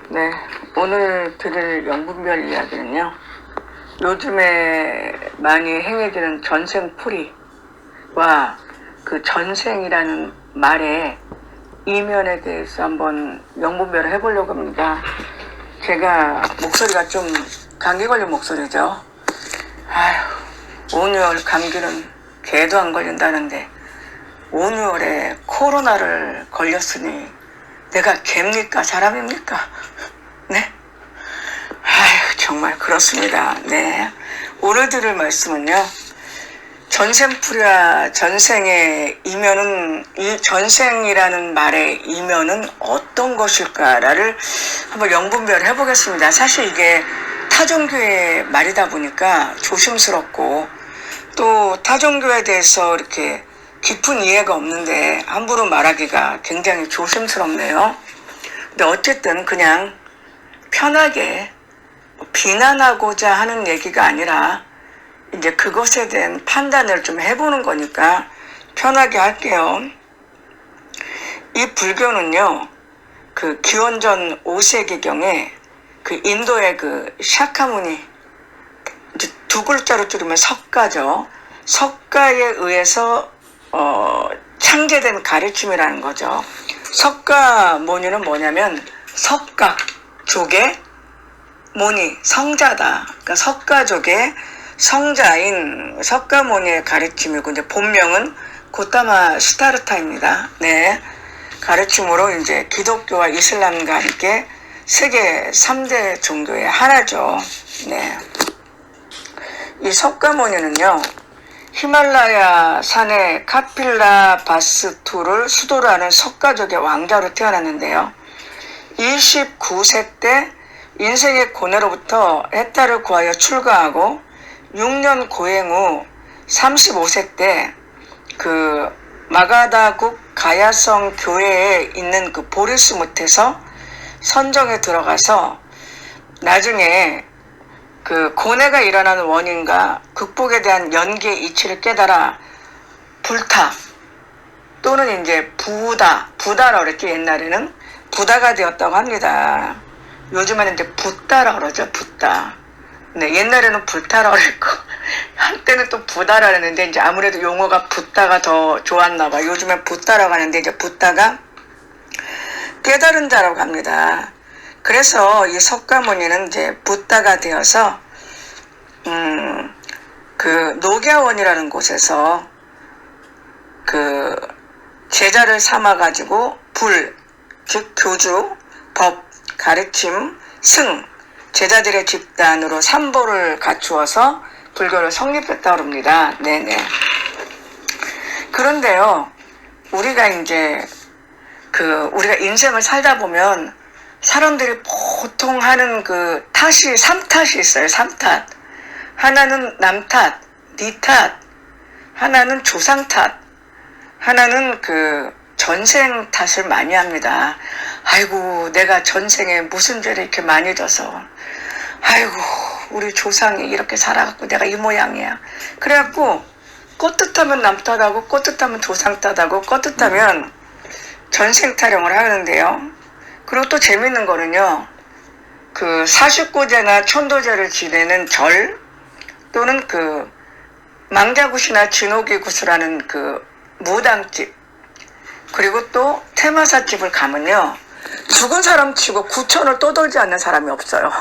네, 오늘 드릴 영분별 이야기는요. 요즘에 많이 행해지는 전생풀이와 그 전생이라는 말의 이면에 대해서 한번 영분별을 해보려고 합니다. 제가 목소리가 좀 감기 걸린 목소리죠. 아휴, 5, 6월 감기는 개도 안 걸린다는데 5, 6월에 코로나를 걸렸으니 내가 개입니까? 사람입니까? 네? 아휴, 정말 그렇습니다. 네. 오늘 들을 말씀은요. 전생풀이와 전생의 이면은, 이 전생이라는 말의 이면은 어떤 것일까를 한번 영분별을 해보겠습니다. 사실 이게 타종교의 말이다 보니까 조심스럽고 또 타종교에 대해서 이렇게 깊은 이해가 없는데 함부로 말하기가 굉장히 조심스럽네요. 근데 어쨌든 그냥 편하게 비난하고자 하는 얘기가 아니라 이제 그것에 대한 판단을 좀 해보는 거니까 편하게 할게요. 이 불교는요, 그 기원전 5세기경에 그 인도의 그 샤카무니, 이제 두 글자로 줄이면 석가죠. 석가에 의해서 창제된 가르침이라는 거죠. 석가모니는 뭐냐면 석가족의 모니, 성자다. 그러니까 석가족의 성자인 석가모니의 가르침이고, 이제 본명은 고타마 시타르타입니다. 네. 가르침으로 이제 기독교와 이슬람과 함께 세계 3대 종교의 하나죠. 네. 이 석가모니는요, 히말라야 산의 카필라 바스투를 수도로 하는 석가족의 왕자로 태어났는데요. 29세 때 인생의 고뇌로부터 해탈을 구하여 출가하고 6년 고행 후 35세 때 그 마가다국 가야성 교회에 있는 그 보리스못에서 선정에 들어가서 나중에 그 고뇌가 일어나는 원인과 극복에 대한 연계의 이치를 깨달아 불타 또는 이제 부다라고 그랬죠. 옛날에는 부다가 되었다고 합니다. 요즘에는 이제 붓다라고 그러죠. 붓다. 네, 옛날에는 불타라고 그랬고 한때는 또 부다라 그랬는데 이제 아무래도 용어가 붓다가 더 좋았나 봐. 요즘엔 붓다라고 하는데 이제 붓다가 깨달은 자라고 합니다. 그래서 이 석가모니는 이제 붓다가 되어서 그 녹야원이라는 곳에서 그 제자를 삼아 가지고 즉 교주, 법, 가르침, 승 제자들의 집단으로 삼보를 갖추어서 불교를 성립했다고 합니다. 네네. 그런데요, 우리가 이제 우리가 인생을 살다 보면 사람들이 보통 하는 그 탓이 3탓이 있어요. 3탓. 하나는 남 탓, 니 탓, 하나는 조상 탓, 하나는 그 전생 탓을 많이 합니다. 아이고, 내가 전생에 무슨 죄를 이렇게 많이 져서, 아이고, 우리 조상이 이렇게 살아갖고 내가 이 모양이야. 그래갖고 꼬뜻하면 남 탓하고 꼬뜻하면 조상 탓하고 꼬뜻하면 전생 타령을 하는데요. 그리고 또 재밌는 거는요, 그 49제나 천도제를 지내는 절 또는 그 망자굿이나 진호기굿이라는 그 무당집, 그리고 또 테마사집을 가면요, 죽은 사람 치고 구천을 떠돌지 않는 사람이 없어요.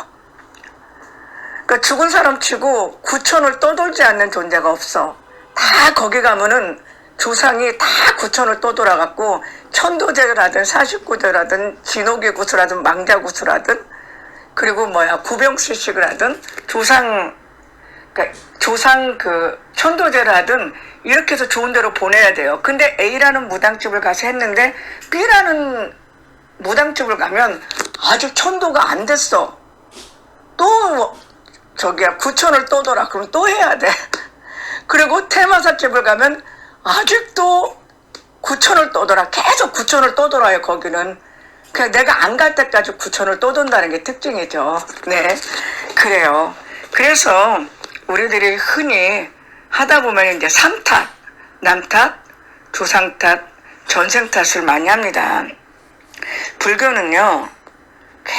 그러니까 죽은 사람 치고 구천을 떠돌지 않는 존재가 없어. 다 거기 가면은 조상이 다 구천을 떠돌아갖고 천도제를 하든 49제라든 진호기굿을 하든 망자굿을 하든 그리고 구병수식을 하든 조상 그 천도제를 하든 이렇게 해서 좋은 데로 보내야 돼요. 근데 A라는 무당집을 가서 했는데 B라는 무당집을 가면 아직 천도가 안 됐어. 또 구천을 떠돌아. 그럼 또 해야 돼. 그리고 테마사집을 가면 아직도 구천을 떠돌아. 계속 구천을 떠돌아요. 거기는 그냥 내가 안 갈 때까지 구천을 떠돈다는 게 특징이죠. 네, 그래요. 그래서 우리들이 흔히 하다 보면 이제 3탓, 남 탓, 조상 탓, 전생 탓을 많이 합니다. 불교는요,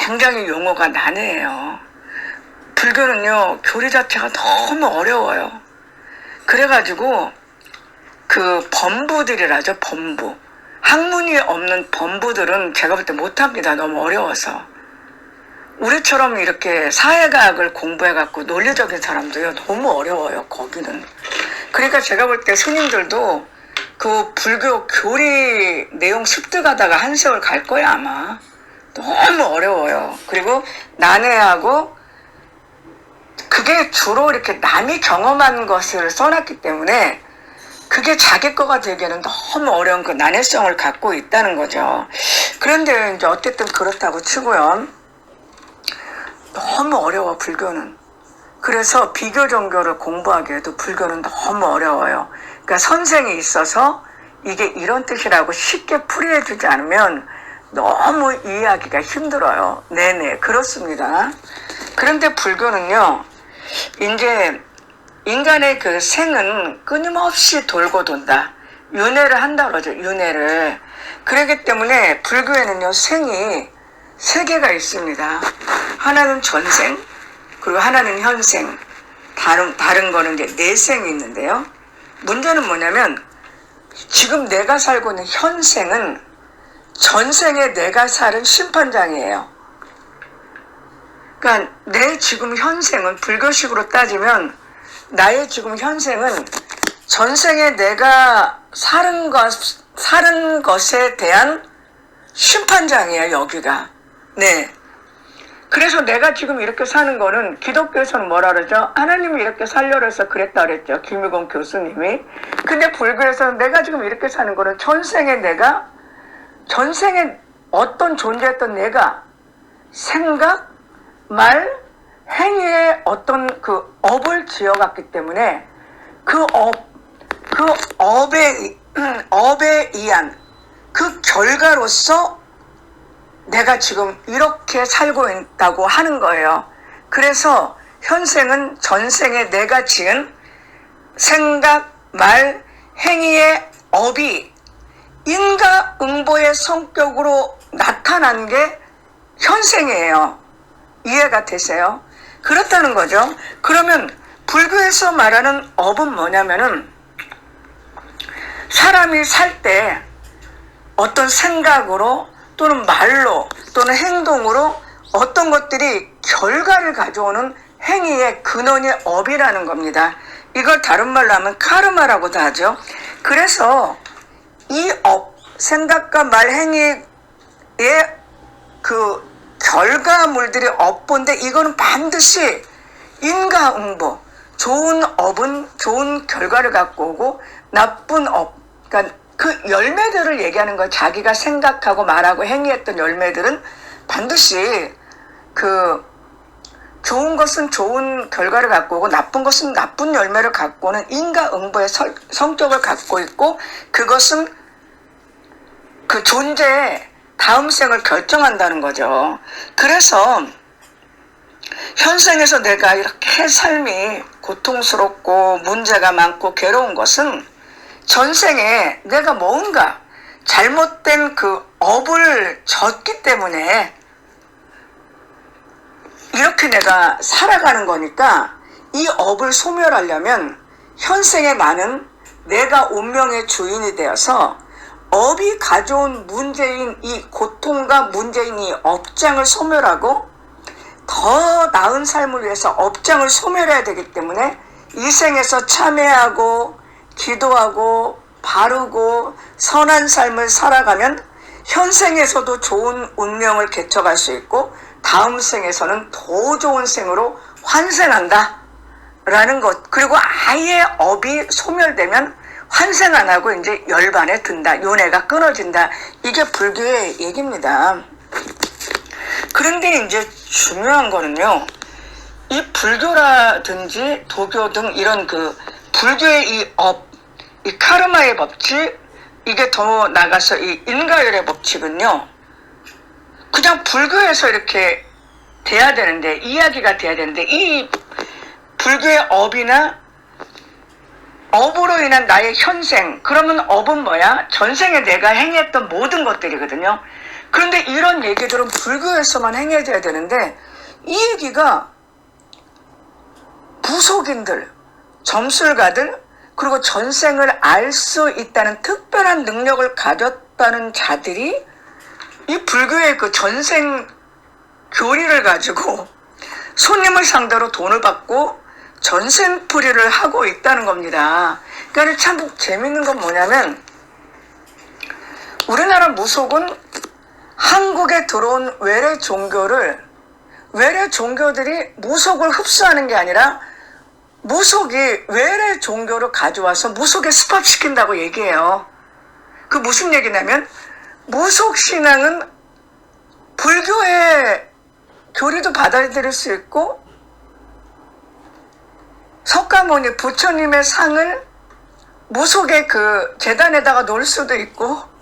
굉장히 용어가 난해해요. 불교는요, 교리 자체가 너무 어려워요. 그래가지고 그 범부들이라죠, 범부. 학문이 없는 범부들은 제가 볼 때 못합니다. 너무 어려워서. 우리처럼 이렇게 사회과학을 공부해갖고 논리적인 사람도요, 너무 어려워요, 거기는. 그러니까 제가 볼 때 스님들도 그 불교 교리 내용 습득하다가 한 세월 갈 거야, 아마. 너무 어려워요. 그리고 난해하고, 그게 주로 이렇게 남이 경험한 것을 써놨기 때문에 그게 자기 거가 되기에는 너무 어려운 그 난해성을 갖고 있다는 거죠. 그런데 이제 어쨌든 그렇다고 치고요. 너무 어려워, 불교는. 그래서 비교 종교를 공부하기에도 불교는 너무 어려워요. 그러니까 선생이 있어서 이게 이런 뜻이라고 쉽게 풀이해주지 않으면 너무 이해하기가 힘들어요. 네네, 그렇습니다. 그런데 불교는요, 이제 인간의 그 생은 끊임없이 돌고 돈다. 윤회를 한다 그러죠. 윤회를. 그렇기 때문에 불교에는요, 생이 세 개가 있습니다. 하나는 전생, 그리고 하나는 현생. 다른 거는 이제 내생이 있는데요. 문제는 뭐냐면 지금 내가 살고 있는 현생은 전생에 내가 살은 심판장이에요. 그러니까 내 지금 현생은 불교식으로 따지면 나의 지금 현생은 전생에 내가 사는 것에 대한 심판장이에요, 여기가. 네. 그래서 내가 지금 이렇게 사는 거는 기독교에서는 뭐라 그러죠? 하나님이 이렇게 살려고 해서 그랬다 그랬죠. 김유곤 교수님이. 근데 불교에서는 내가 지금 이렇게 사는 거는 전생에 어떤 존재였던 내가 생각, 말, 행위에 어떤 그 업을 지어갔기 때문에 그 업에 의한 그 결과로서 내가 지금 이렇게 살고 있다고 하는 거예요. 그래서 현생은 전생에 내가 지은 생각, 말, 행위의 업이 인과응보의 성격으로 나타난 게 현생이에요. 이해가 되세요? 그렇다는 거죠. 그러면 불교에서 말하는 업은 뭐냐면은 사람이 살 때 어떤 생각으로 또는 말로 또는 행동으로 어떤 것들이 결과를 가져오는 행위의 근원이 업이라는 겁니다. 이걸 다른 말로 하면 카르마라고도 하죠. 그래서 이 업, 생각과 말, 행위의 그 결과물들이 업본데 이거는 반드시 인과응보. 좋은 업은 좋은 결과를 갖고 오고 나쁜 업, 그러니까 그 열매들을 얘기하는 거예요. 자기가 생각하고 말하고 행위했던 열매들은 반드시 그 좋은 것은 좋은 결과를 갖고 오고 나쁜 것은 나쁜 열매를 갖고 오는 인과응보의 성격을 갖고 있고 그것은 그 존재의 다음 생을 결정한다는 거죠. 그래서 현생에서 내가 이렇게 삶이 고통스럽고 문제가 많고 괴로운 것은 전생에 내가 뭔가 잘못된 그 업을 졌기 때문에 이렇게 내가 살아가는 거니까 이 업을 소멸하려면 현생에 나는 내가 운명의 주인이 되어서 업이 가져온 문제인 이 고통과 문제인 이 업장을 소멸하고 더 나은 삶을 위해서 업장을 소멸해야 되기 때문에 이 생에서 참회하고 기도하고 바르고 선한 삶을 살아가면 현생에서도 좋은 운명을 개척할 수 있고 다음 생에서는 더 좋은 생으로 환생한다 라는 것. 그리고 아예 업이 소멸되면 환생 안 하고 이제 열반에 든다. 윤회가 끊어진다. 이게 불교의 얘기입니다. 그런데 이제 중요한 거는요. 이 불교라든지 도교 등 이런 그 불교의 이 업, 이 카르마의 법칙, 이게 더 나가서 이 인과열의 법칙은요. 그냥 불교에서 이렇게 돼야 되는데, 이야기가 돼야 되는데, 이 불교의 업이나 업으로 인한 나의 현생, 그러면 업은 뭐야? 전생에 내가 행했던 모든 것들이거든요. 그런데 이런 얘기들은 불교에서만 행해져야 되는데 이 얘기가 무속인들, 점술가들, 그리고 전생을 알 수 있다는 특별한 능력을 가졌다는 자들이 이 불교의 그 전생 교리를 가지고 손님을 상대로 돈을 받고 전생풀이를 하고 있다는 겁니다. 그러니까 참 재밌는 건 뭐냐면 우리나라 무속은 한국에 들어온 외래 종교들이 무속을 흡수하는 게 아니라 무속이 외래 종교를 가져와서 무속에 습합시킨다고 얘기해요. 그 무슨 얘기냐면 무속신앙은 불교의 교리도 받아들일 수 있고 석가모니 부처님의 상을 무속의 그 재단에다가 놓을 수도 있고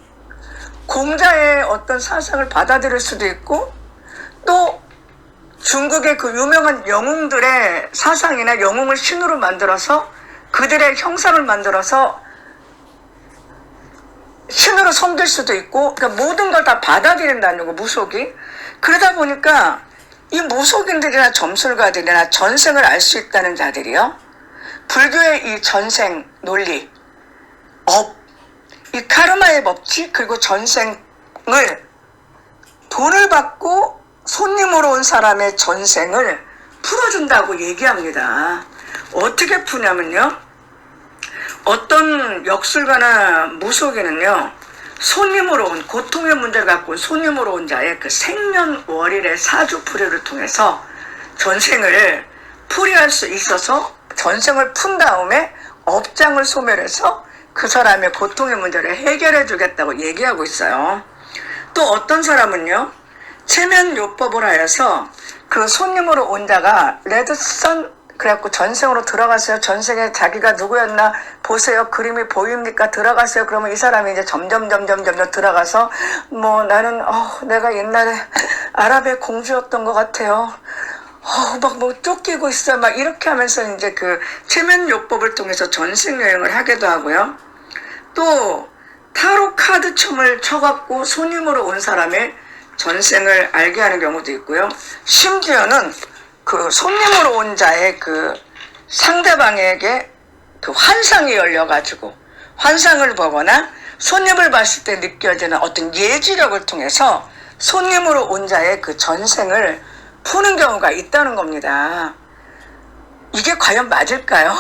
공자의 어떤 사상을 받아들일 수도 있고 또 중국의 그 유명한 영웅들의 사상이나 영웅을 신으로 만들어서 그들의 형상을 만들어서 신으로 섬길 수도 있고 그러니까 모든 걸 다 받아들인다는 거 무속이. 그러다 보니까 이 무속인들이나 점술가들이나 전생을 알 수 있다는 자들이요. 불교의 이 전생 논리, 이 카르마의 법칙 그리고 전생을 돈을 받고 손님으로 온 사람의 전생을 풀어준다고 얘기합니다. 어떻게 푸냐면요. 어떤 역술가나 무속인은요. 손님으로 온 고통의 문제를 갖고 손님으로 온 자의 그 생년월일의 사주풀이를 통해서 전생을 풀이할 수 있어서 전생을 푼 다음에 업장을 소멸해서 그 사람의 고통의 문제를 해결해 주겠다고 얘기하고 있어요. 또 어떤 사람은요. 체면요법을 하여서 그 손님으로 온 자가 레드선 그래갖고 전생으로 들어가세요. 전생에 자기가 누구였나 보세요. 그림이 보입니까? 들어가세요. 그러면 이 사람이 이제 점점 들어가서 뭐 나는 내가 옛날에 아랍의 공주였던 것 같아요. 막 뭐 쫓기고 있어. 막 이렇게 하면서 이제 그 체면요법을 통해서 전생 여행을 하기도 하고요. 또 타로 카드 춤을 쳐갖고 손님으로 온 사람의 전생을 알게 하는 경우도 있고요. 심지어는 그 손님으로 온 자의 그 상대방에게 그 환상이 열려가지고 환상을 보거나 손님을 봤을 때 느껴지는 어떤 예지력을 통해서 손님으로 온 자의 그 전생을 푸는 경우가 있다는 겁니다. 이게 과연 맞을까요?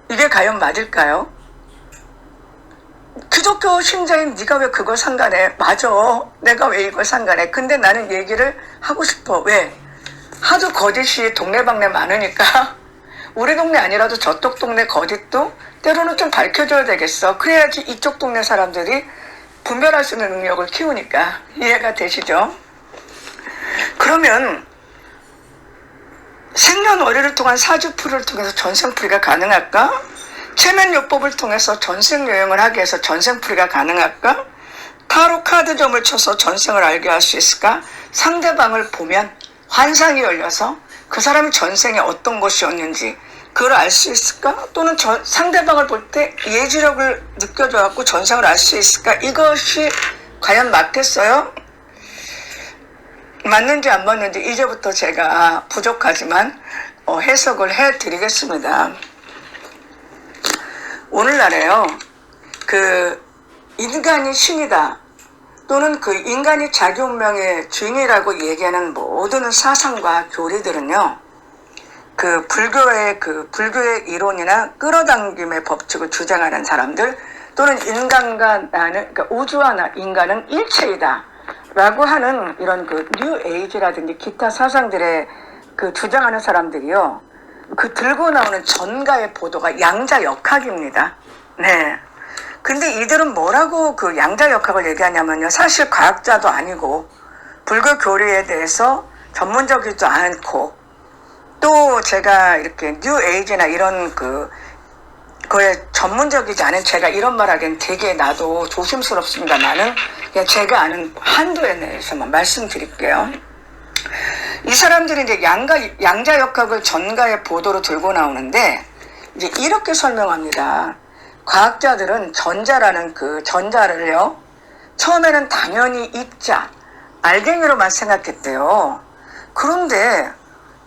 이게 과연 맞을까요? 기독교 신자인 네가 왜 그걸 상관해? 맞아. 내가 왜 이걸 상관해? 근데 나는 얘기를 하고 싶어. 왜? 하도 거짓이 동네방네 많으니까 우리 동네 아니라도 저쪽 동네 거짓도 때로는 좀 밝혀줘야 되겠어. 그래야지 이쪽 동네 사람들이 분별할 수 있는 능력을 키우니까. 이해가 되시죠? 그러면 생년월일을 통한 사주풀이를 통해서 전생풀이가 가능할까? 체면요법을 통해서 전생여행을 하게 해서 전생풀이가 가능할까? 타로 카드점을 쳐서 전생을 알게 할 수 있을까? 상대방을 보면 환상이 열려서 그 사람이 전생에 어떤 것이었는지 그걸 알 수 있을까? 또는 상대방을 볼 때 예지력을 느껴줘갖고 전생을 알 수 있을까? 이것이 과연 맞겠어요? 맞는지 안 맞는지 이제부터 제가 부족하지만 해석을 해드리겠습니다. 오늘날에요, 그 인간이 신이다 또는 그 인간이 자기 운명의 주인이라고 얘기하는 모든 사상과 교리들은요, 그 불교의 이론이나 끌어당김의 법칙을 주장하는 사람들 또는 인간과 나는, 그러니까 우주와 인간은 일체이다 라고 하는 이런 그 뉴 에이지라든지 기타 사상들의 그 주장하는 사람들이요, 그 들고 나오는 전가의 보도가 양자역학입니다. 네. 근데 이들은 뭐라고 그 양자역학을 얘기하냐면요, 사실 과학자도 아니고 불교 교리에 대해서 전문적이지도 않고 또 제가 이렇게 뉴 에이지나 이런 그거에 전문적이지 않은 제가 이런 말 하기엔 되게 나도 조심스럽습니다만은 그냥 제가 아는 한도에 대해서만 말씀드릴게요. 이 사람들이 이제 양자역학을 전가의 보도로 들고 나오는데 이제 이렇게 설명합니다. 과학자들은 전자라는 그 전자를요, 처음에는 당연히 입자, 알갱이로만 생각했대요. 그런데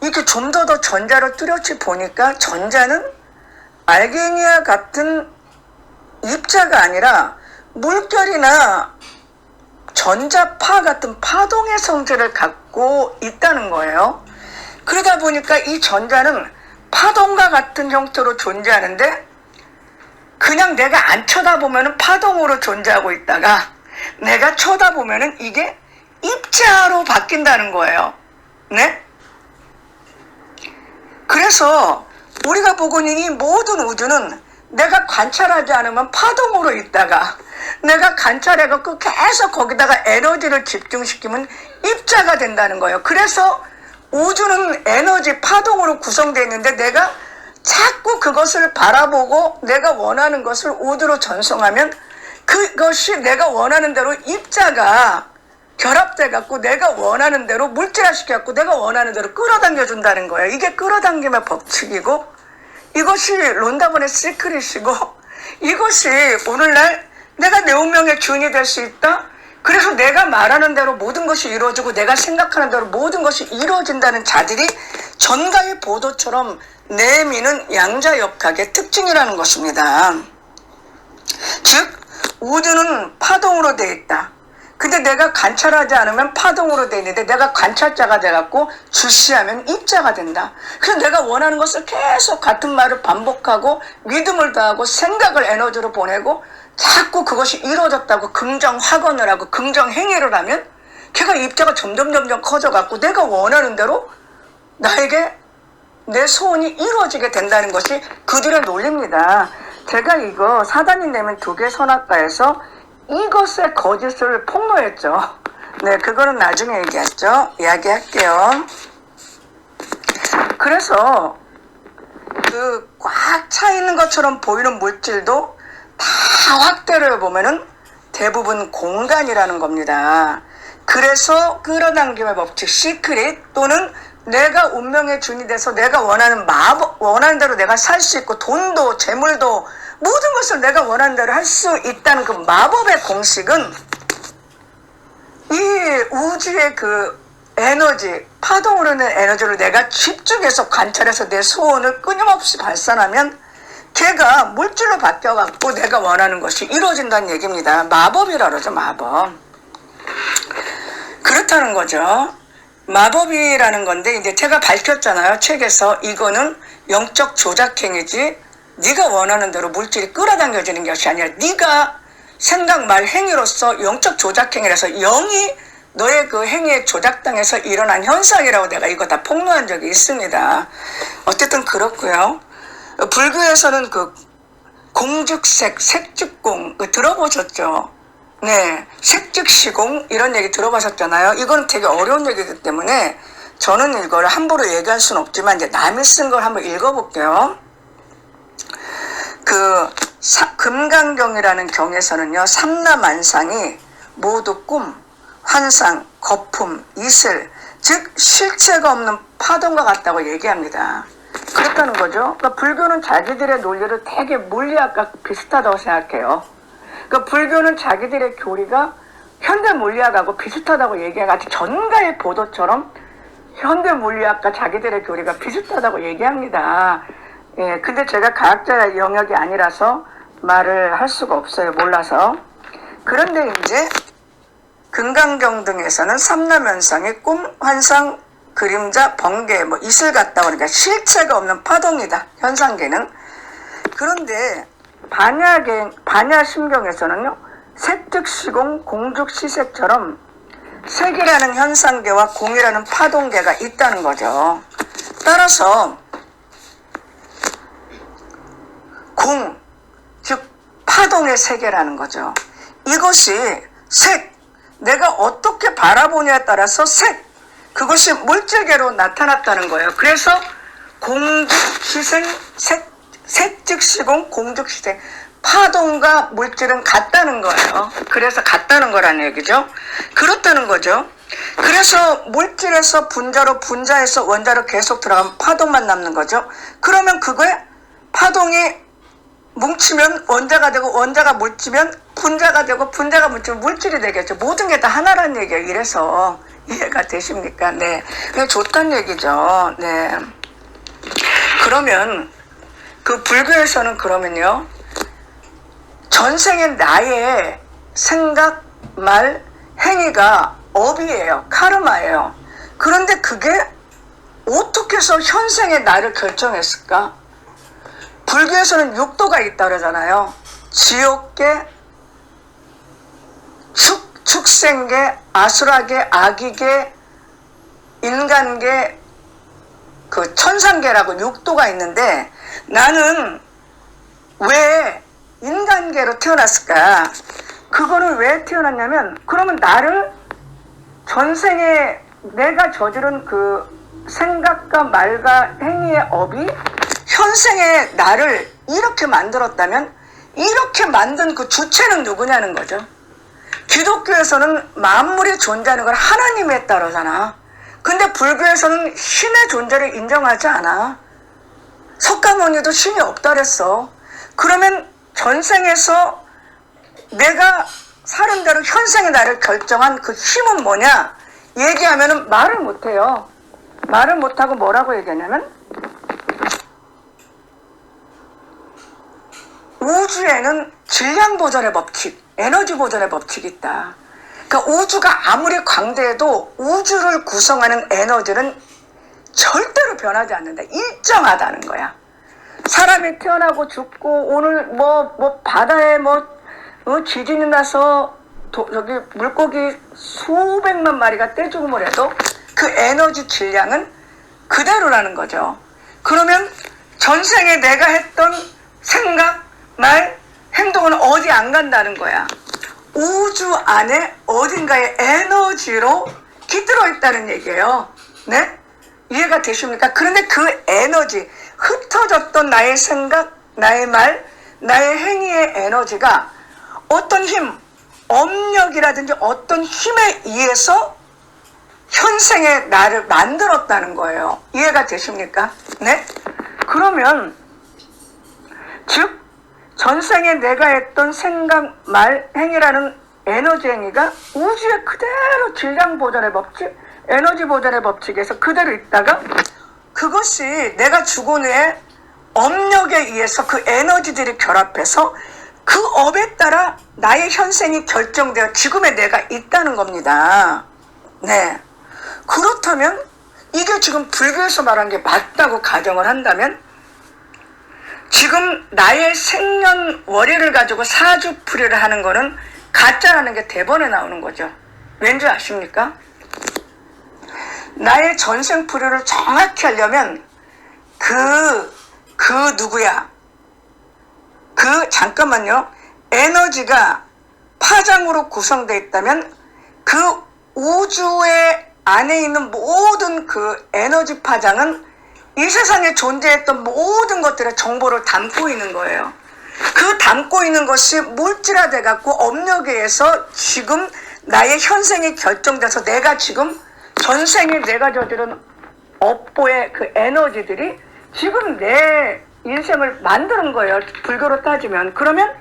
이렇게 좀 더 전자로 뚜렷이 보니까 전자는 알갱이와 같은 입자가 아니라 물결이나 전자파 같은 파동의 성질을 갖고 있다는 거예요. 그러다 보니까 이 전자는 파동과 같은 형태로 존재하는데 그냥 내가 안 쳐다보면 파동으로 존재하고 있다가 내가 쳐다보면 이게 입자로 바뀐다는 거예요. 네? 그래서 우리가 보고 있는 이 모든 우주는 내가 관찰하지 않으면 파동으로 있다가 내가 관찰해갖고 계속 거기다가 에너지를 집중시키면 입자가 된다는 거예요. 그래서 우주는 에너지 파동으로 구성되어 있는데 내가 자꾸 그것을 바라보고 내가 원하는 것을 우주로 전송하면 그것이 내가 원하는 대로 입자가 결합돼 갖고 내가 원하는 대로 물질화시켜 갖고 내가 원하는 대로 끌어당겨 준다는 거예요. 이게 끌어당김의 법칙이고 이것이 론다본의 시크릿이고 이것이 오늘날 내가 내 운명의 주인이 될 수 있다. 그래서 내가 말하는 대로 모든 것이 이루어지고 내가 생각하는 대로 모든 것이 이루어진다는 자들이 전가의 보도처럼 내미는 양자역학의 특징이라는 것입니다. 즉 우주는 파동으로 되어 있다. 근데 내가 관찰하지 않으면 파동으로 되어 있는데 내가 관찰자가 돼갖고 주시하면 입자가 된다. 그래서 내가 원하는 것을 계속 같은 말을 반복하고 믿음을 다하고 생각을 에너지로 보내고 자꾸 그것이 이루어졌다고 긍정 확언을 하고 긍정 행위를 하면 걔가 입자가 점점 커져갖고 내가 원하는 대로 나에게 내 소원이 이루어지게 된다는 것이 그들의 논리입니다. 제가 이거 사단이 내면 두 개 선악과에서 이것의 거짓을 폭로했죠. 네, 그거는 나중에 이야기할게요. 그래서 그 꽉 차 있는 것처럼 보이는 물질도 다 확대를 해보면은 대부분 공간이라는 겁니다. 그래서 끌어당김의 법칙, 시크릿 또는 내가 운명의 주인이 돼서 내가 원하는 대로 내가 살 수 있고 돈도 재물도 모든 것을 내가 원하는 대로 할 수 있다는 그 마법의 공식은 이 우주의 그 에너지, 파동으로 있는 에너지를 내가 집중해서 관찰해서 내 소원을 끊임없이 발산하면 걔가 물질로 바뀌어갖고 내가 원하는 것이 이루어진다는 얘기입니다. 마법이라 그러죠, 마법. 그렇다는 거죠. 마법이라는 건데 이제 제가 밝혔잖아요. 책에서 이거는 영적 조작행위지 네가 원하는 대로 물질이 끌어당겨지는 것이 아니라 네가 생각, 말, 행위로서 영적 조작행위라서 영이 너의 그 행위에 조작당해서 일어난 현상이라고 내가 이거 다 폭로한 적이 있습니다. 어쨌든 그렇고요. 불교에서는 그 공즉색, 색즉공 들어보셨죠? 네, 색즉시공 이런 얘기 들어보셨잖아요. 이건 되게 어려운 얘기이기 때문에 저는 이걸 함부로 얘기할 수는 없지만 이제 남이 쓴 걸 한번 읽어볼게요. 그 금강경이라는 경에서는요, 삼라만상이 모두 꿈, 환상, 거품, 이슬, 즉 실체가 없는 파동과 같다고 얘기합니다. 그렇다는 거죠. 그러니까 불교는 자기들의 논리를 되게 물리학과 비슷하다고 생각해요. 그러니까 불교는 자기들의 교리가 현대 물리학하고 비슷하다고 얘기해가지고 전가의 보도처럼 현대 물리학과 자기들의 교리가 비슷하다고 얘기합니다. 예, 근데 제가 과학자 영역이 아니라서 말을 할 수가 없어요. 몰라서. 그런데 이제 금강경 등에서는 삼라면상의 꿈, 환상, 그림자, 번개, 이슬 같다 그러니까 실체가 없는 파동이다. 현상계는. 그런데 반야심경에서는요, 색즉시공, 공즉시색처럼 색이라는 현상계와 공이라는 파동계가 있다는 거죠. 따라서 공, 즉 파동의 세계라는 거죠. 이것이 색, 내가 어떻게 바라보냐에 따라서 그것이 물질계로 나타났다는 거예요. 그래서 공즉시생, 색즉시공, 공즉시생, 파동과 물질은 같다는 거예요. 그래서 같다는 거라는 얘기죠. 그렇다는 거죠. 그래서 물질에서 분자로, 분자에서 원자로 계속 들어가면 파동만 남는 거죠. 그러면 그거에 파동이 뭉치면 원자가 되고 원자가 뭉치면 분자가 되고 분자가 뭉치면 물질이 되겠죠. 모든 게 다 하나라는 얘기예요. 이래서 이해가 되십니까? 네. 그게 좋다는 얘기죠. 네. 그러면 그 불교에서는 그러면요. 전생의 나의 생각, 말, 행위가 업이에요. 카르마예요. 그런데 그게 어떻게 해서 현생의 나를 결정했을까? 불교에서는 육도가 있다 그러잖아요. 지옥계, 축생계, 아수라계, 아기계, 인간계, 그 천상계라고 육도가 있는데 나는 왜 인간계로 태어났을까? 그거는 왜 태어났냐면 그러면 나를 전생에 내가 저지른 그 생각과 말과 행위의 업이 현생의 나를 이렇게 만들었다면 이렇게 만든 그 주체는 누구냐는 거죠. 기독교에서는 만물이 존재하는 걸 하나님에 따르잖아. 근데 불교에서는 신의 존재를 인정하지 않아. 석가모니도 신이 없다 그랬어. 그러면 전생에서 내가 사는 대로 현생의 나를 결정한 그 힘은 뭐냐? 얘기하면은 말을 못해요. 말을 못하고 뭐라고 얘기하냐면 우주에는 질량 보존의 법칙, 에너지 보존의 법칙이 있다. 그러니까 우주가 아무리 광대해도 우주를 구성하는 에너지는 절대로 변하지 않는다. 일정하다는 거야. 사람이 태어나고 죽고 오늘 뭐 바다에 지진이 나서 저기 물고기 수백만 마리가 떼죽음을 해도 그 에너지 질량은 그대로라는 거죠. 그러면 전생에 내가 했던 생각, 말, 행동은 어디 안 간다는 거야. 우주 안에 어딘가에 에너지로 깃들어 있다는 얘기예요. 네? 이해가 되십니까? 그런데 그 에너지, 흩어졌던 나의 생각, 나의 말, 나의 행위의 에너지가 어떤 힘, 업력이라든지 어떤 힘에 의해서 현생의 나를 만들었다는 거예요. 이해가 되십니까? 네? 그러면 즉 전생에 내가 했던 생각, 말, 행위라는 에너지 행위가 우주의 그대로 질량 보존의 법칙, 에너지 보존의 법칙에서 그대로 있다가 그것이 내가 죽은 후에 업력에 의해서 그 에너지들이 결합해서 그 업에 따라 나의 현생이 결정되어 지금의 내가 있다는 겁니다. 네. 그렇다면 이게 지금 불교에서 말한 게 맞다고 가정을 한다면 지금 나의 생년월일을 가지고 사주풀이를 하는 거는 가짜라는 게 대본에 나오는 거죠. 왠지 아십니까? 나의 전생풀이를 정확히 하려면 누구야? 잠깐만요. 에너지가 파장으로 구성되어 있다면 그 우주의 안에 있는 모든 그 에너지 파장은 이 세상에 존재했던 모든 것들의 정보를 담고 있는 거예요. 그 담고 있는 것이 물질화돼 갖고 업력에 의해서 지금 나의 현생이 결정돼서 내가 지금 전생에 내가 저지른 업보의 그 에너지들이 지금 내 인생을 만드는 거예요. 불교로 따지면. 그러면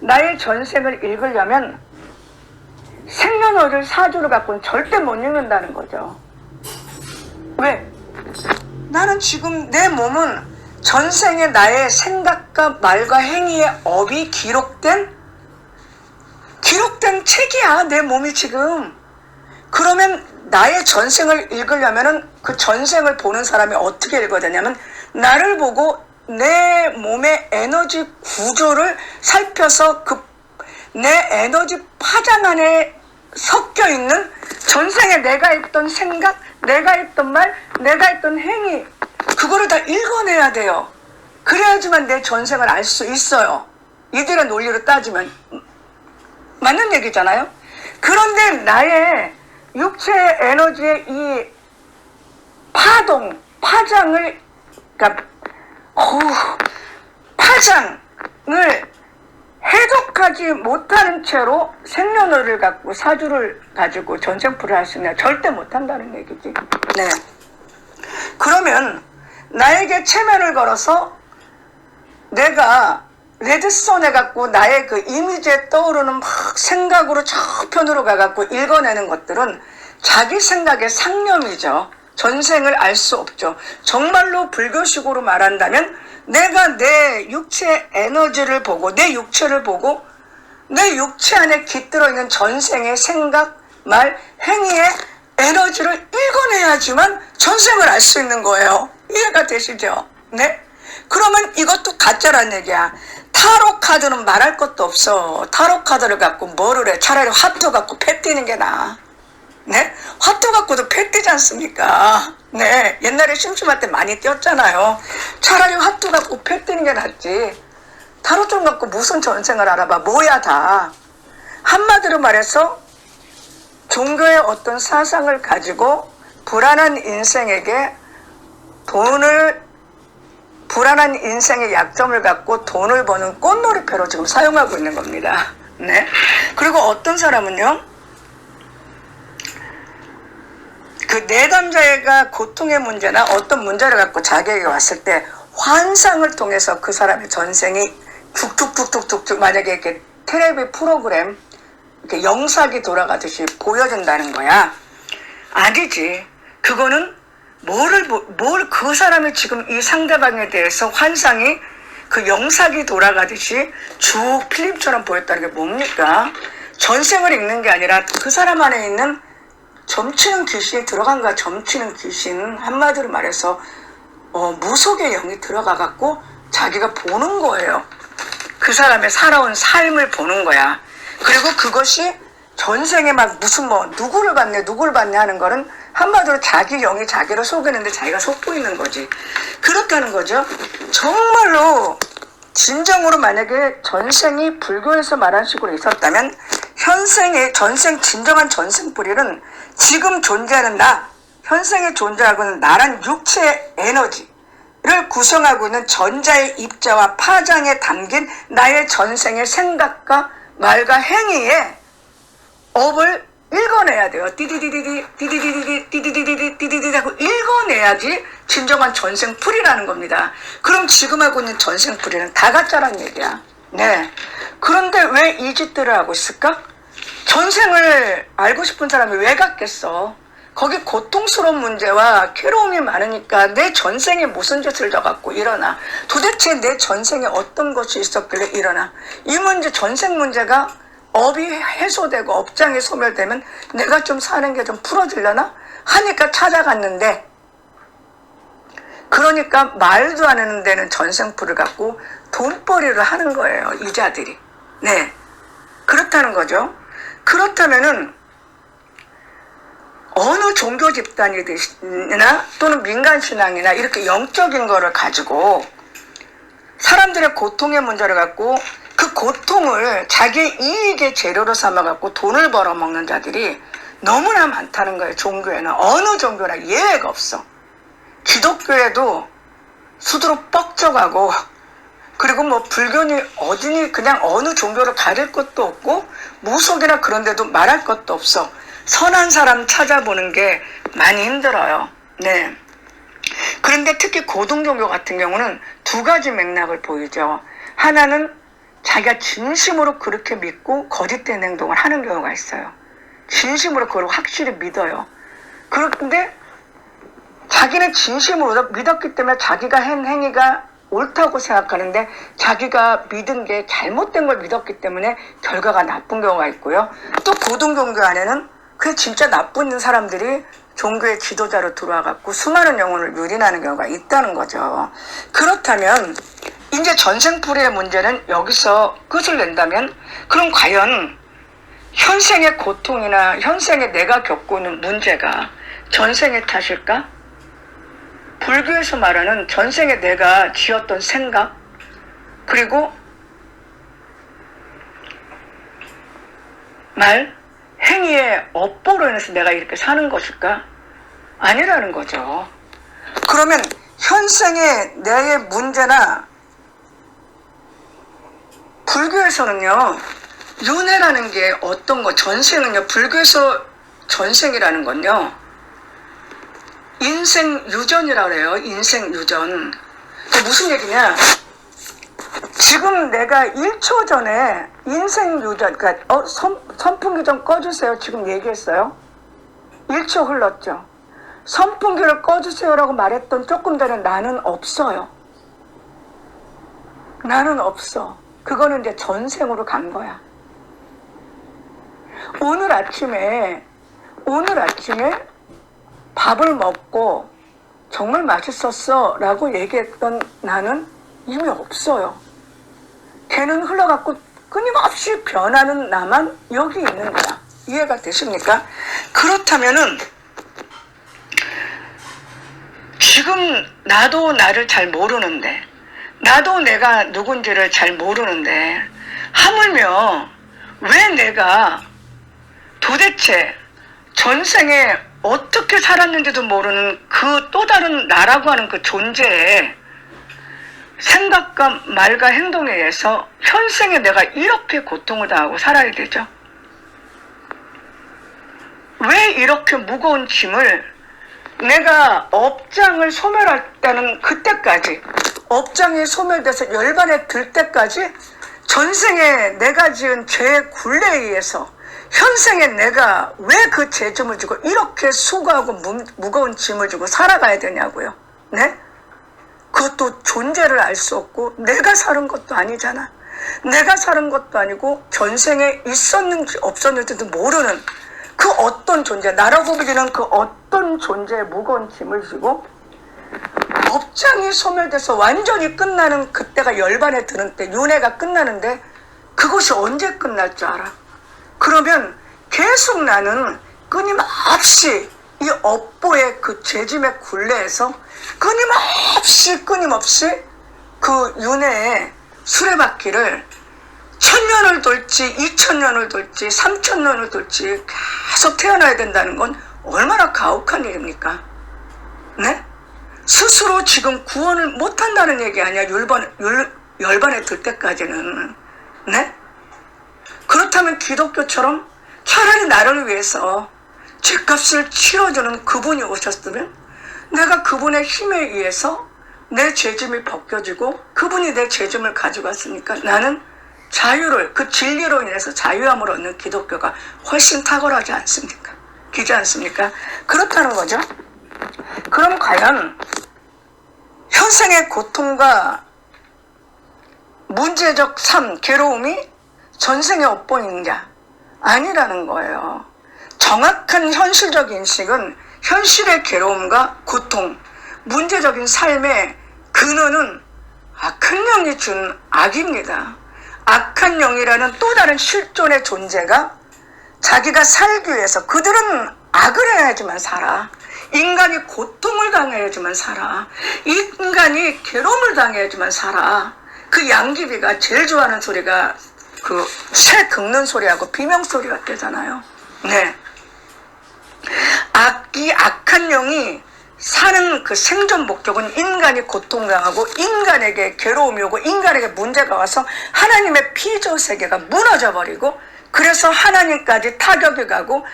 나의 전생을 읽으려면 생년월일 사주를 갖고는 절대 못 읽는다는 거죠. 왜? 나는 지금 내 몸은 전생에 나의 생각과 말과 행위의 업이 기록된 책이야. 내 몸이 지금. 그러면 나의 전생을 읽으려면은 그 전생을 보는 사람이 어떻게 읽어야 되냐면 나를 보고 내 몸의 에너지 구조를 살펴서 내 에너지 파장 안에 섞여 있는 전생에 내가 했던 생각, 내가 했던 말, 내가 했던 행위, 그거를 다 읽어내야 돼요. 그래야지만 내 전생을 알 수 있어요. 이들의 논리로 따지면 맞는 얘기잖아요. 그런데 나의 육체 에너지의 이 파장을 해석하지 못하는 채로 생년월일을 갖고 사주를 가지고 전생풀이를 할 수 있냐? 절대 못한다는 얘기지. 네. 그러면 나에게 체면을 걸어서 내가 레드선 해갖고 나의 그 이미지에 떠오르는 막 생각으로 저편으로 가갖고 읽어내는 것들은 자기 생각의 상념이죠. 전생을 알 수 없죠. 정말로 불교식으로 말한다면 내가 내 육체의 에너지를 보고 내 육체를 보고 내 육체 안에 깃들어 있는 전생의 생각, 말, 행위의 에너지를 읽어내야지만 전생을 알 수 있는 거예요. 이해가 되시죠? 네? 그러면 이것도 가짜란 얘기야. 타로 카드는 말할 것도 없어. 타로 카드를 갖고 뭐를 해? 차라리 화투 갖고 패 뛰는 게 나아. 네? 화투 갖고도 패 뛰지 않습니까? 네. 옛날에 심심할 때 많이 뛰었잖아요. 차라리 화투 갖고 패 뛰는 게 낫지. 타로 좀 갖고 무슨 전생을 알아봐. 뭐야 다. 한마디로 말해서 종교의 어떤 사상을 가지고 불안한 인생에게 불안한 인생의 약점을 갖고 돈을 버는 꽃놀이패로 지금 사용하고 있는 겁니다. 네. 그리고 어떤 사람은요, 그 내담자가 고통의 문제나 어떤 문제를 갖고 자기에게 왔을 때 환상을 통해서 그 사람의 전생이 툭툭툭툭툭 만약에 이렇게 텔레비 프로그램 이렇게 영상이 돌아가듯이 보여준다는 거야. 아니지. 그거는 뭘 그 사람이 지금 이 상대방에 대해서 환상이 그 영상이 돌아가듯이 쭉 필름처럼 보였다는 게 뭡니까? 전생을 읽는 게 아니라 그 사람 안에 있는 점치는 귀신이 들어간 거야. 점치는 귀신. 한마디로 말해서 무속의 영이 들어가갖고 자기가 보는 거예요. 그 사람의 살아온 삶을 보는 거야. 그리고 그것이 전생에 막 무슨 누구를 봤네 하는 거는 한마디로 자기 영이 자기를 속이는데 자기가 속고 있는 거지. 그렇다는 거죠. 정말로 진정으로 만약에 전생이 불교에서 말한 식으로 있었다면 현생의 진정한 전생 뿌리는 지금 존재하는 나, 현생에 존재하고 있는 나란 육체의 에너지를 구성하고 있는 전자의 입자와 파장에 담긴 나의 전생의 생각과 말과 행위에 업을 읽어내야 돼요. 띠디디디디 하고 읽어내야지 진정한 전생풀이라는 겁니다. 그럼 지금 하고 있는 전생풀이는 다 가짜란 얘기야. 네. 그런데 왜 이 짓들을 하고 있을까? 전생을 알고 싶은 사람이 왜 갔겠어? 거기 고통스러운 문제와 괴로움이 많으니까 내 전생에 무슨 짓을 져갖고 일어나. 도대체 내 전생에 어떤 것이 있었길래 일어나. 이 문제, 전생 문제가 업이 해소되고 업장이 소멸되면 내가 좀 사는 게 좀 풀어지려나? 하니까 찾아갔는데, 그러니까 말도 안 하는 데는 전생풀을 갖고 돈벌이를 하는 거예요, 이자들이. 네. 그렇다는 거죠. 그렇다면은 어느 종교 집단이나 또는 민간신앙이나 이렇게 영적인 거를 가지고 사람들의 고통의 문제를 갖고 그 고통을 자기 이익의 재료로 삼아갖고 돈을 벌어먹는 자들이 너무나 많다는 거예요. 종교에는. 어느 종교나 예외가 없어. 기독교에도 수두로 뻑져가고, 그리고 불교니 어디니 그냥 어느 종교를 가릴 것도 없고, 무속이나 그런 데도 말할 것도 없어. 선한 사람 찾아보는 게 많이 힘들어요. 네. 그런데 특히 고등종교 같은 경우는 두 가지 맥락을 보이죠. 하나는 자기가 진심으로 그렇게 믿고 거짓된 행동을 하는 경우가 있어요. 진심으로 그걸 확실히 믿어요. 그런데 자기는 진심으로 믿었기 때문에 자기가 한 행위가 옳다고 생각하는데 자기가 믿은 게 잘못된 걸 믿었기 때문에 결과가 나쁜 경우가 있고요. 또 고등종교 안에는 그 진짜 나쁜 사람들이 종교의 지도자로 들어와갖고 수많은 영혼을 유린하는 경우가 있다는 거죠. 그렇다면 이제 전생풀이의 문제는 여기서 끝을 낸다면, 그럼 과연 현생의 고통이나 현생에 내가 겪고 있는 문제가 전생의 탓일까? 불교에서 말하는 전생에 내가 지었던 생각, 그리고 말, 행위의 업보로 인해서 내가 이렇게 사는 것일까? 아니라는 거죠. 그러면 현생의 내의 문제나 불교에서는요, 윤회라는 게 어떤 거, 전생은요, 불교에서 전생이라는 건요, 인생 유전이라고 해요. 인생 유전. 그게 무슨 얘기냐? 지금 내가 1초 전에 인생 유전, 그러니까 선풍기 좀 꺼주세요. 지금 얘기했어요. 1초 흘렀죠. 선풍기를 꺼주세요라고 말했던 조금 전에 나는 없어요. 나는 없어. 그거는 이제 전생으로 간 거야. 오늘 아침에 밥을 먹고 정말 맛있었어 라고 얘기했던 나는 이미 없어요. 걔는 흘러갖고 끊임없이 변하는 나만 여기 있는 거야. 이해가 되십니까? 그렇다면은 지금 나도 나를 잘 모르는데, 나도 내가 누군지를 잘 모르는데, 하물며 왜 내가 도대체 전생에 어떻게 살았는지도 모르는 그 또 다른 나라고 하는 그 존재에 생각과 말과 행동에 의해서 현생에 내가 이렇게 고통을 당하고 살아야 되죠? 왜 이렇게 무거운 짐을 내가 업장을 소멸했다는 그때까지, 업장이 소멸돼서 열반에 들 때까지 전생에 내가 지은 죄의 굴레에 의해서 현생에 내가 왜 그 죄짐을 지고 이렇게 수고하고 무거운 짐을 지고 살아가야 되냐고요. 네? 그것도 존재를 알 수 없고 내가 사는 것도 아니잖아. 내가 사는 것도 아니고 전생에 있었는지 없었는지도 모르는 그 어떤 존재, 나라고 불리는 그 어떤 존재의 무거운 짐을 지고 업장이 소멸돼서 완전히 끝나는 그때가 열반에 드는 때, 윤회가 끝나는데 그것이 언제 끝날 줄 알아? 그러면 계속 나는 끊임없이 이 업보의 그 죄짐의 굴레에서 끊임없이 그 윤회의 수레바퀴를 1000년을 돌지 2000년을 돌지 3000년을 돌지 계속 태어나야 된다는 건 얼마나 가혹한 일입니까? 네? 스스로 지금 구원을 못한다는 얘기 아니야. 열반에 들 때까지는. 네? 그렇다면 기독교처럼 차라리 나를 위해서 죄값을 치러주는 그분이 오셨으면 내가 그분의 힘에 의해서 내 죄짐이 벗겨지고 그분이 내 죄짐을 가져갔으니까 나는 자유를, 그 진리로 인해서 자유함을 얻는 기독교가 훨씬 탁월하지 않습니까? 기지 않습니까? 그렇다는 거죠. 그럼 과연 현생의 고통과 문제적 삶, 괴로움이 전생의 업보이느냐? 아니라는 거예요. 정확한 현실적 인식은 현실의 괴로움과 고통, 문제적인 삶의 근원은 악한 영이 준 악입니다. 악한 영이라는 또 다른 실존의 존재가 자기가 살기 위해서 그들은 악을 해야지만 살아. 인간이 고통을 당해야지만 살아. 인간이 괴로움을 당해야지만 살아. 그 양귀비가 제일 좋아하는 소리가 그 새 긁는 소리하고 비명소리 같대잖아요. 네. 악한 영이 사는 그 생존 목적은 인간이 고통당하고 인간에게 괴로움이 오고 인간에게 문제가 와서 하나님의 피조 세계가 무너져 버리고 그래서 하나님까지 타격이 가고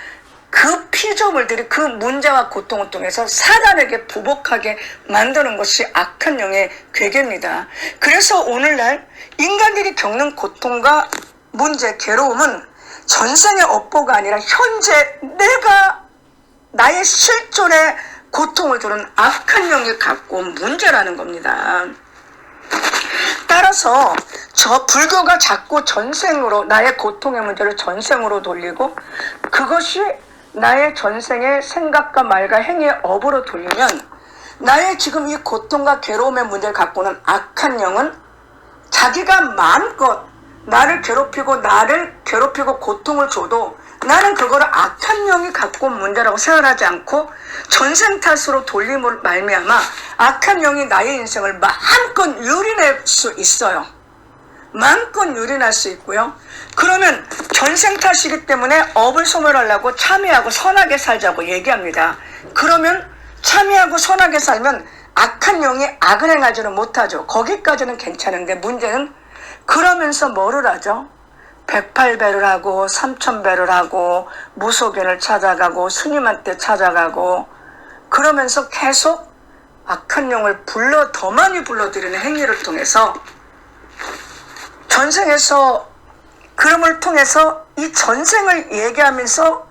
그 피조물들이 그 문제와 고통을 통해서 사단에게 부복하게 만드는 것이 악한 영의 괴계입니다. 그래서 오늘날 인간들이 겪는 고통과 문제, 괴로움은 전생의 업보가 아니라 현재 내가 나의 실존의 고통을 주는 악한 영이 갖고 온 문제라는 겁니다. 따라서 저 불교가 자꾸 전생으로 나의 고통의 문제를 전생으로 돌리고 그것이 나의 전생의 생각과 말과 행위의 업으로 돌리면 나의 지금 이 고통과 괴로움의 문제를 갖고 오는 악한 영은 자기가 마음껏 나를 괴롭히고 고통을 줘도 나는 그거를 악한 영이 갖고 온 문제라고 생각하지 않고 전생 탓으로 돌림으로 말미암아 악한 영이 나의 인생을 마음껏 유린할 수 있어요. 마음껏 유린할 수 있고요. 그러면 전생 탓이기 때문에 업을 소멸하려고 참여하고 선하게 살자고 얘기합니다. 그러면 참여하고 선하게 살면 악한 영이 악을 행하지는 못하죠. 거기까지는 괜찮은데 문제는 그러면서 뭐를 하죠? 108배를 하고 3000배를 하고 무속인을 찾아가고 스님한테 찾아가고 그러면서 계속 악한 영을 더 많이 불러들이는 행위를 통해서 전생에서 그럼을 통해서 이 전생을 얘기하면서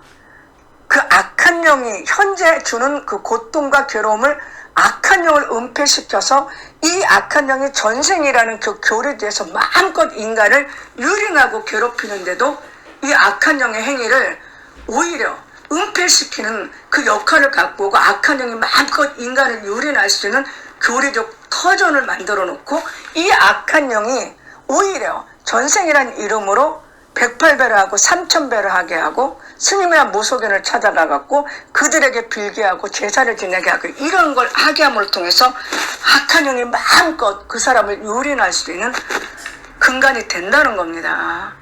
그 악한 영이 현재 주는 그 고통과 괴로움을 악한 영을 은폐시켜서 이 악한 영이 전생이라는 그 교리에서 마음껏 인간을 유린하고 괴롭히는데도 이 악한 영의 행위를 오히려 은폐시키는 그 역할을 갖고 오고 악한 영이 마음껏 인간을 유린할 수 있는 교리적 터전을 만들어 놓고 이 악한 영이 오히려 전생이라는 이름으로 108배를 하고 3000배를 하게 하고 스님이나 무속인을 찾아가 갖고 그들에게 빌게하고 제사를 지내게 하고 이런 걸 하게 함을 통해서 악한 영이 마음껏 그 사람을 유린할 수 있는 근간이 된다는 겁니다.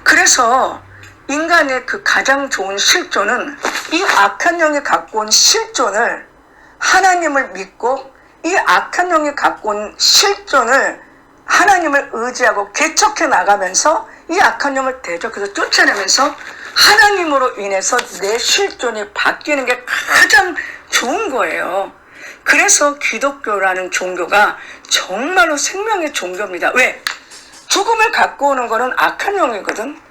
그래서 인간의 그 가장 좋은 실존은 이 악한 영이 갖고 온 실존을 하나님을 믿고 이 악한 영이 갖고 온 실존을 하나님을 의지하고 개척해 나가면서 이 악한 영을 대적해서 쫓아내면서 하나님으로 인해서 내 실존이 바뀌는 게 가장 좋은 거예요. 그래서 기독교라는 종교가 정말로 생명의 종교입니다. 왜? 죽음을 갖고 오는 거는 악한 영이거든.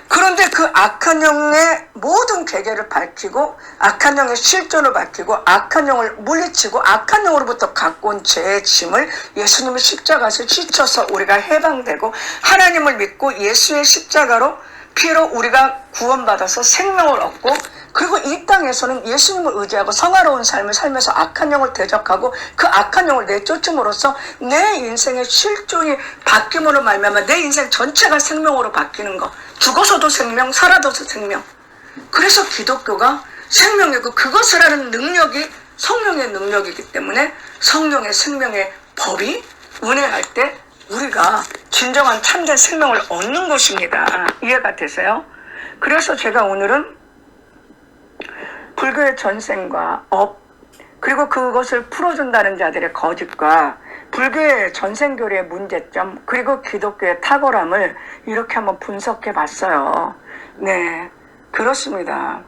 그런데 그 악한 영의 모든 계계를 밝히고 악한 영의 실존을 밝히고 악한 영을 물리치고 악한 영으로부터 갖고 온 죄의 짐을 예수님의 십자가에서 씻어서 우리가 해방되고 하나님을 믿고 예수의 십자가로 피로 우리가 구원받아서 생명을 얻고 그리고 이 땅에서는 예수님을 의지하고 성화로운 삶을 살면서 악한 영을 대적하고 그 악한 영을 내쫓음으로써 내 인생의 실존이 바뀜으로 말미암아 내 인생 전체가 생명으로 바뀌는 거. 죽어서도 생명, 살아도서 생명. 그래서 기독교가 생명이고 그것을 하는 능력이 성령의 능력이기 때문에 성령의 생명의 법이 운행할 때 우리가 진정한 참된 생명을 얻는 것입니다. 이해가 되세요? 그래서 제가 오늘은 불교의 전생과 업 그리고 그것을 풀어준다는 자들의 거짓과 불교의 전생교리의 문제점 그리고 기독교의 탁월함을 이렇게 한번 분석해 봤어요. 네, 그렇습니다.